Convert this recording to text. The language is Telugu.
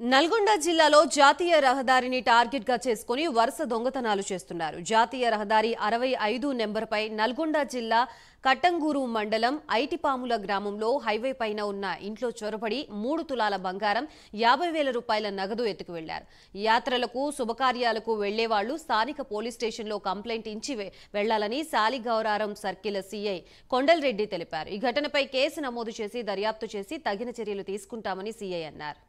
నల్గొండ జిల్లాలో జాతీయ రహదారిని టార్గెట్ గా చేసుకుని వరుస దొంగతనాలు చేస్తున్నారు. జాతీయ రహదారి 65 నెంబర్పై నల్గొండ జిల్లా కట్టంగూరు మండలం ఐటిపాముల గ్రామంలో హైవే పైన ఉన్న ఇంట్లో చొరబడి 3 తులాల బంగారం 50,000 రూపాయల నగదు ఎత్తుకు వెళ్లారు. యాత్రలకు శుభకార్యాలకు వెళ్లేవాళ్లు స్థానిక పోలీస్ స్టేషన్లో కంప్లైంట్ ఇచ్చి వెళ్లాలని సాలిగౌరారం సర్కిల్ సీఐ కొండల్ రెడ్డి తెలిపారు. ఈ ఘటనపై కేసు నమోదు చేసి దర్యాప్తు చేసి తగిన చర్యలు తీసుకుంటామని సీఐ అన్నారు.